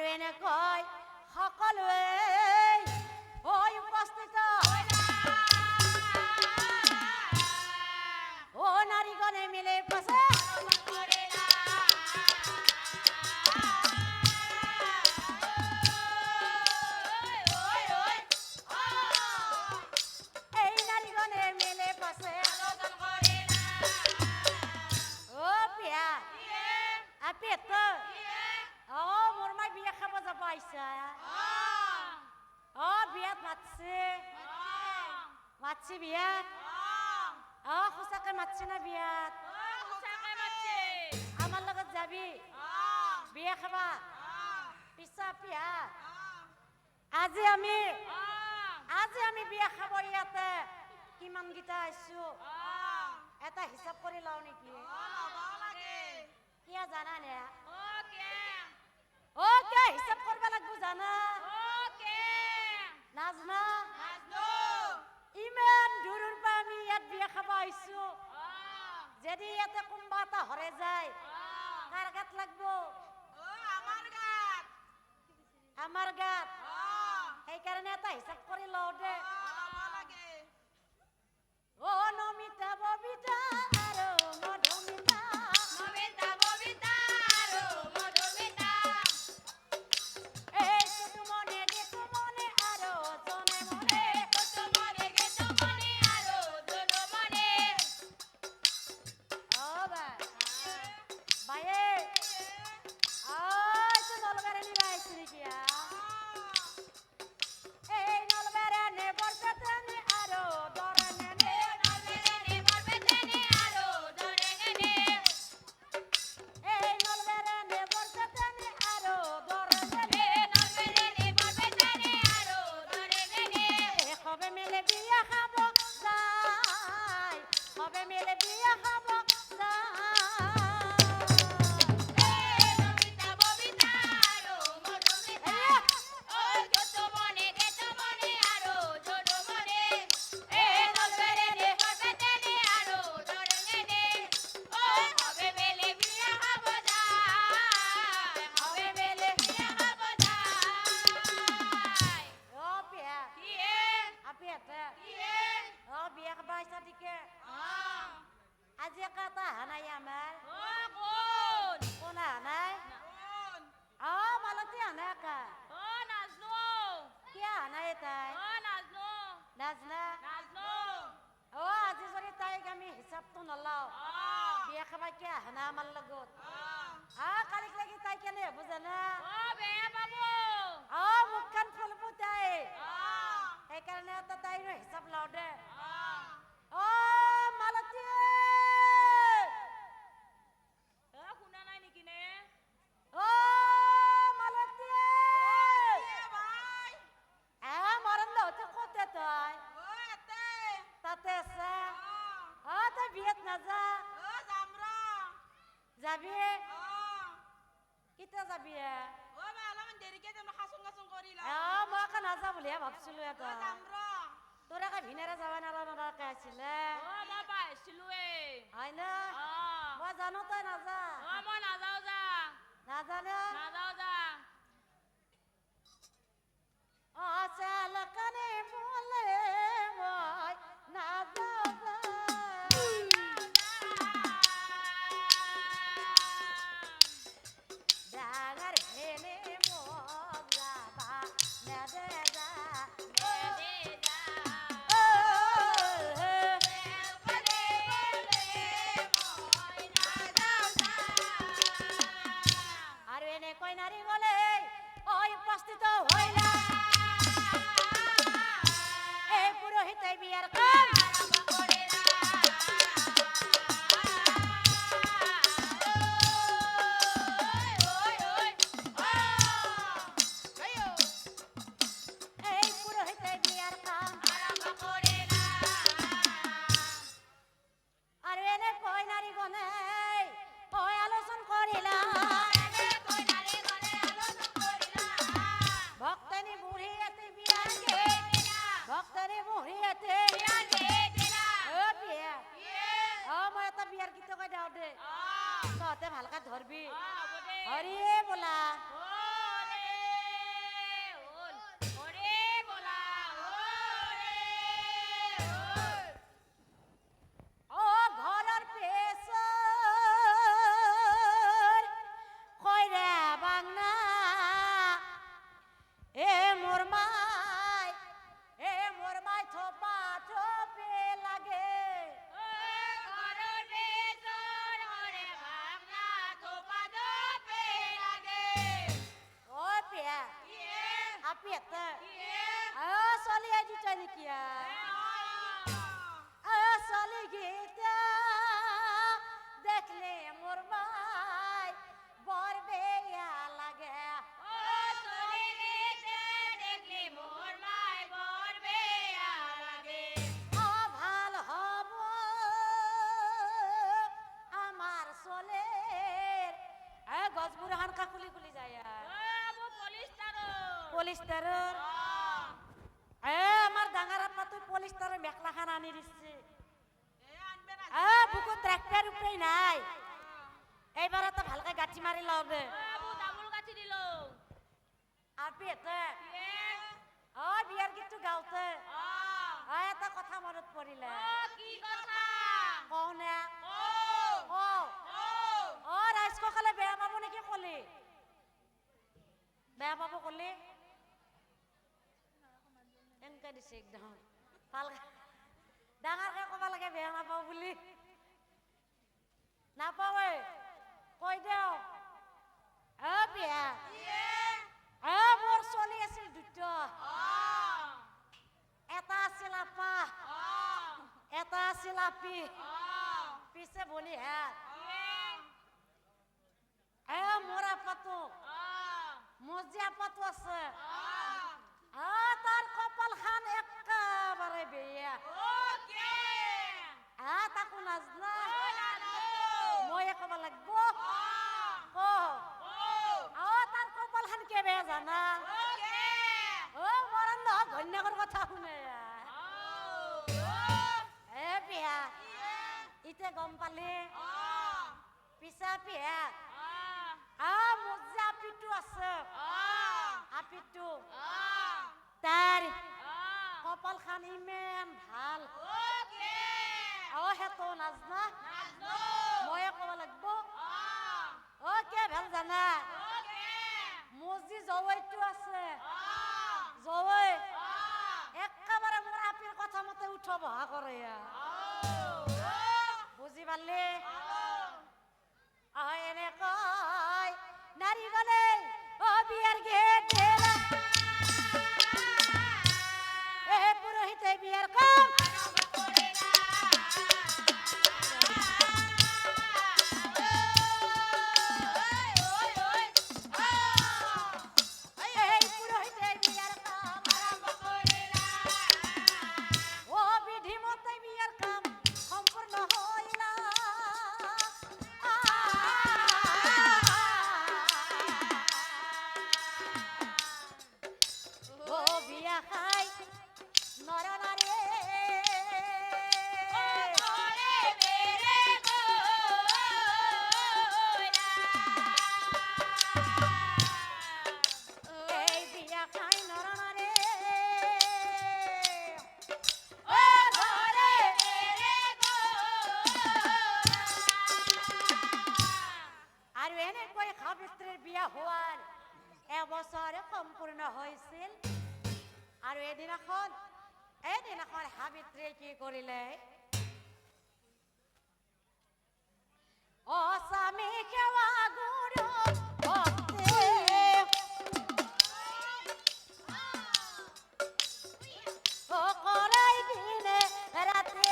আৰু এনেকৈ সকলোৱে হৈ উপস্থিত নাৰীগণে মিলে পাছে এই নাৰীগণে মিলে পাছে বিয়া আপেত মোৰ মাই বিয়া খাব যাব আহিছা বিয়াত মাতছি বিয়াত সঁচাকে মাতছি না বিয়াত আমাৰ লগত যাবি বিয়া খাবা পিছা পিয়া আজি আমি বিয়া খাব ইয়াতে কিমান গীতা আইছো এটা হিচাপ কৰি লওঁ নেকি কিয়া জানা নে কে হিচাপ কৰিব লাগিব জানা নাজনা ইমান দূৰৰ পৰা আমি ইয়াত বিয়া খাব আহিছো যদি ইয়াতে কোনোবা এটা হৰে যায় কাৰ গাত লাগব আমাৰ গাত সেইকাৰণে এটা হিচাপ কৰি লওঁ দে নমিতা ববিতা আৰু মধুমিতা আজি কটা হানাই আমাৰ কোন হানাই মালতী হানাই কা কিয় হানাই তাই নাজনা আজি যদি তাইক আমি হিচাপটো নলাও বিয়া খাবা কিয় হানা আমাৰ লগত কালিক লাগি তাই কেনে হ'ব জানা মুখখন ফুলব তাই সেইকাৰণে এটা তাইৰ হিচাপ লওঁ দে মালতী শুনা নাই নেকি নে মালতী মৰম নহতে ক'তে তই তাতে আছে তই বিয়াত নাযা যাবি কেতিয়া যাবি মই আকৌ নাযা বুলিহে ভাবছিলো এটা তোৰ আকৌ ভিনেৰে যাব নালাগে আছিলে হয় না মই জানো তই নাযা নাজানে চালকানে বলে মই নাযাওঁ ডাঙৰ হেনে মোক যাবা নেদে যা নারী বলে ওই উপস্থিত হইলা এই পুরোহিতে বিয়ার কাম আরম্ভ করিলা এই পুরোহিতে বিয়ার কাম আরম্ভ করিলা আর এনে কই নারী গনে ওই আলোচনা করিলা ভক্তনি বুড়িয়াতে বিয়াকে ভক্তনি বুড়িয়াতে বিয়াকে বিয়া মই এটা বিয়ার গীত কই দাও দে তহতে ভালকা ধরবি হরি বলা আপি এটা চলি আই দিত নেকি চলি গীতা দেখলে মোর মাই বর বেয়া লাগে ভাল হব আমার চলের গছবোৰ হানকা খুলি খুলি যায় পলিস্টাৰৰ আমাৰ ডাঙৰ আপা তুই পলিস্টাৰৰ মেখলাখান আনি দিছে বুকুত ট্রাক্টর উপরে নাই এইবার তো ভালকে গাছি মারি লও দে আপি এটা বিয়ার গীতটো গাওতে এটা কথা মনত পৰিলে কও না ৰাইজসকলে বেয়া পাব নেকি কলি বেয়া পাব কলি এনেকে দিছে একদম ভালকে ডাঙৰকে ক'ব লাগে বেয়া নাপাওঁ বুলি নাপাৱে কৈ দেও বিয়া মোৰ চলি আছিল দুটা এটা আছিল আপা এটা আছিল আপি পিছে বলি মোৰ আপাটো মোৰ যে আপাটো আছে তার কপাল খান একেবারে বেয়া তাকো নাজনা মই কব লাগব তার কপাল খান কে বেয়া জানা মরণ নহ ঘন্যাকৰ কথা শুনে বিয়া ইতে গম পালি পিছা পিয়া মোৰ যে আপিটো আছে আপিটো তার কপাল খান ইমান ভাল হেতো নাজনা মই কব লাগব কে ভাল জানা মোৰ যি জৱৈটো আছে জৱৈ একেবাৰে মোৰ আপিৰ কথা মতে উঠ বহা কৰে বুজি পালি এনেকৈ নাৰী গলে বিয়াৰ গেট পুৰোহিতে বিয়াৰ কাম সম্পূৰ্ণ হয়েছিল আৰ এদিনাখন সাবিত্ৰী কি কৰিলে স্বামী কেৱা গুৰু ভক্তি কৰাই দিনে ৰাতি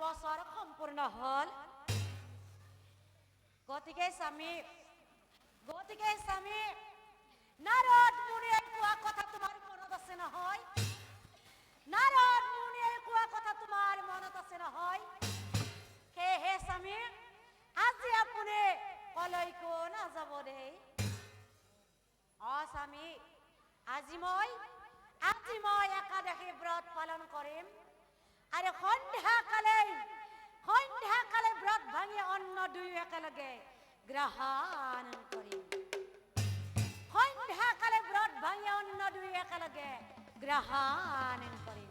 বছৰ সম্পূৰ্ণ হল গতিকে স্বামী নাৰদ মুনিয়ে কোৱা কথা তোমাৰ মনত আছে নহয় নাৰদ মুনিয়ে কোৱা কথা তোমাৰ মনত আছে নহয় হে স্বামী আজি আপুনি কলৈকো নাযাব দেই স্বামী আজি মই একাদশী ব্ৰত পালন কৰিম আৰু সন্ধ্যাকালে ব্ৰত ভাঙি অন্ন দুয়ো একেলগে গ্ৰহণ কৰিম সন্ধ্যাকালে ব্ৰত ভাঙি অন্ন দুয়ো একেলগে গ্ৰহণ কৰিম